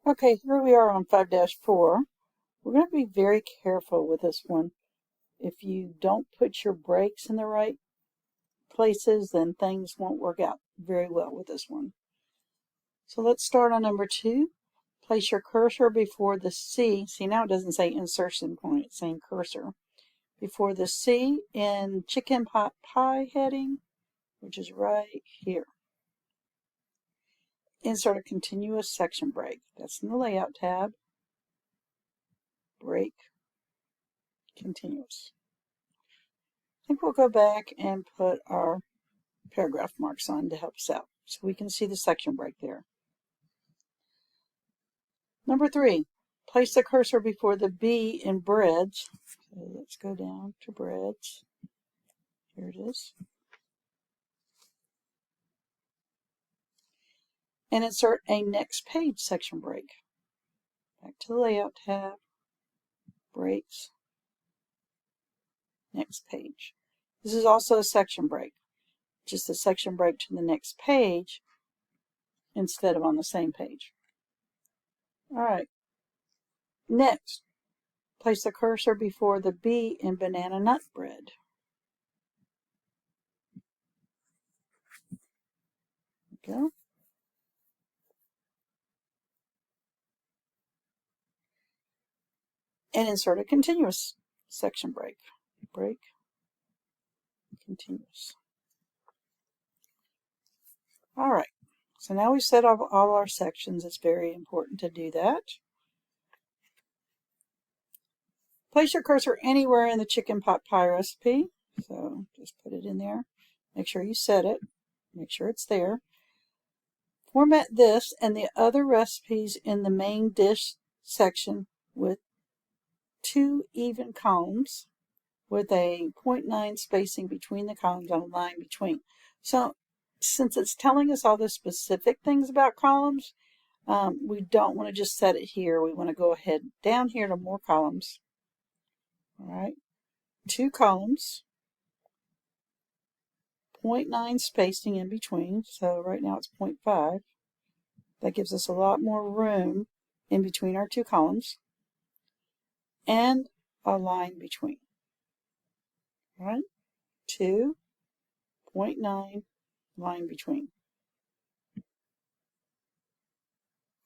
Okay, here we are on 5-4. We're going to be very careful with this one. If you don't put your brakes in the right places, then things won't work out very well with this one. So let's start on number 2. Place your cursor before the C. See, now it doesn't say insertion point, it's saying cursor. Before the C in chicken pot pie heading, which is right here. Insert a continuous section break. That's in the layout tab. Break. Continuous. I think we'll go back and put our paragraph marks on to help us out so we can see the section break there. Number 3, place the cursor before the B in breads. So let's go down to breads. Here it is. And insert a next page section break. Back to the layout tab, breaks, next page. This is also a section break, just a section break to the next page instead of on the same page. All right. Next, place the cursor before the B in banana nut bread. Go. And insert a continuous section break. Break, continuous. All right, so now we've set up all our sections. It's very important to do that. Place your cursor anywhere in the chicken pot pie recipe. So just put it in there. Make sure you set it. Make sure it's there. Format this and the other recipes in the main dish section with 2 even columns with a 0.9 spacing between the columns on a line between. So since it's telling us all the specific things about columns, we don't want to just set it here. We want to go ahead down here to more columns. All right, 2 columns, 0.9 spacing in between. So right now it's 0.5. That gives us a lot more room in between our 2 columns and a line between. All right, 2, 0.9, line between.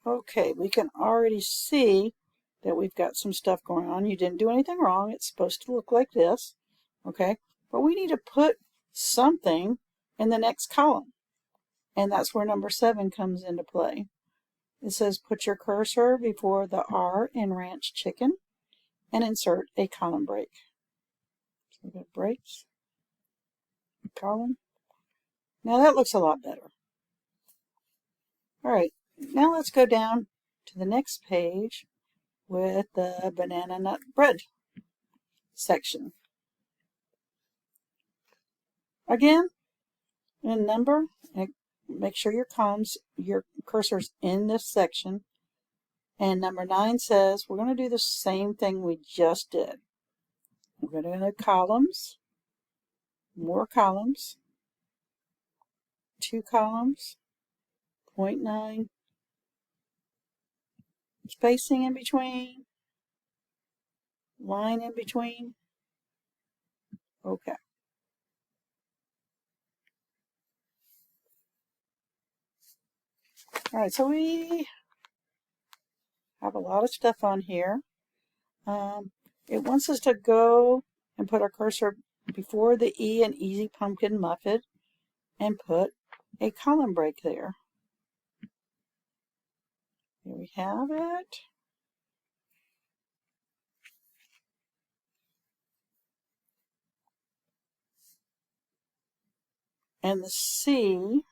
Okay, we can already see that we've got some stuff going on. You didn't do anything wrong. It's supposed to look like this, okay? But we need to put something in the next column, and that's where number 7 comes into play. It says put your cursor before the R in ranch chicken and insert a column break. So we've got breaks, column. Now that looks a lot better. All right, now let's go down to the next page with the banana nut bread section. Again, in number, make sure your cursor's in this section. And number 9 says we're going to do the same thing we just did. We're going to go to columns, more columns, 2 columns, 0.9, spacing in between, line in between. Okay. All right, so we have a lot of stuff on here. It wants us to go and put our cursor before the E in Easy Pumpkin Muffin and put a column break there. Here we have it. And the C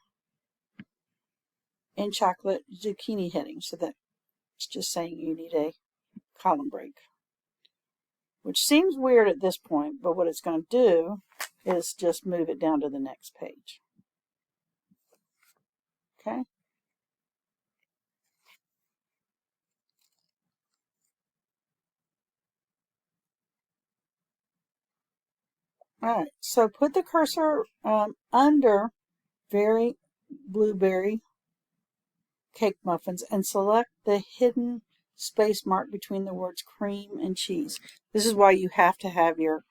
in chocolate zucchini heading. So that it's just saying you need a column break, which seems weird at this point, but what it's going to do is just move it down to the next page. Okay. All right, so put the cursor under very blueberry cake muffins and select the hidden space mark between the words cream and cheese. This is why you have to have your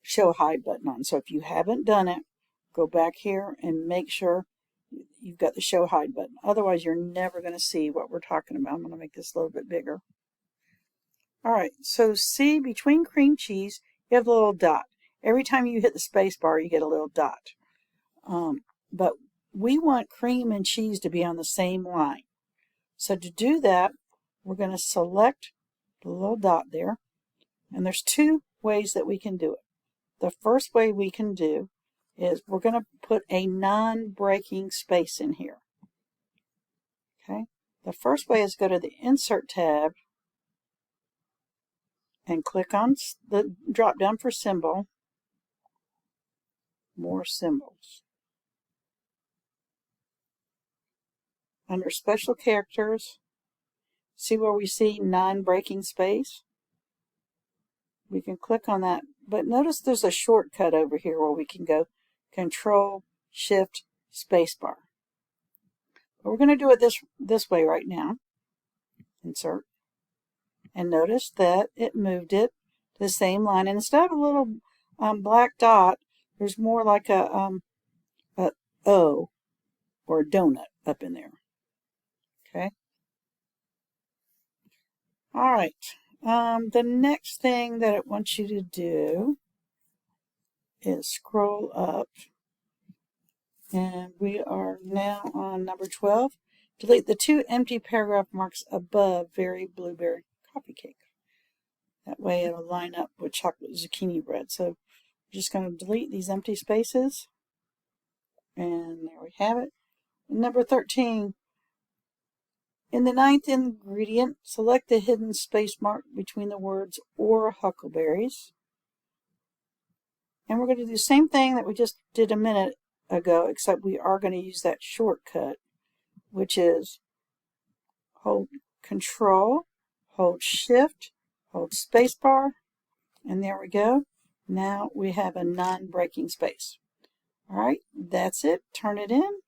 show hide button on. So if you haven't done it, go back here and make sure you've got the show hide button. Otherwise, you're never going to see what we're talking about. I'm going to make this a little bit bigger. All right, so see, between cream cheese, you have the little dot. Every time you hit the space bar, you get a little dot. But we want cream and cheese to be on the same line. So to do that, we're going to select the little dot there. And there's two ways that we can do it. The first way we can do is we're going to put a non-breaking space in here. Okay. The first way is go to the Insert tab and click on the drop down for symbol, more symbols. Under special characters, see where we see non-breaking space? We can click on that, but notice there's a shortcut over here where we can go Control, Shift, Spacebar. But we're going to do it this way right now. Insert. And notice that it moved it to the same line. And instead of a little black dot, there's more like a O or a donut up in there. Okay. All right. The next thing that it wants you to do is scroll up. And we are now on number 12. Delete the 2 empty paragraph marks above Very Blueberry Coffee Cake. That way it'll line up with chocolate zucchini bread. So I'm just going to delete these empty spaces. And there we have it. And number 13. In the 9th ingredient, select the hidden space mark between the words or huckleberries. And we're going to do the same thing that we just did a minute ago, except we are going to use that shortcut, which is hold Control, hold Shift, hold Spacebar, and there we go. Now we have a non-breaking space. All right, that's it. Turn it in.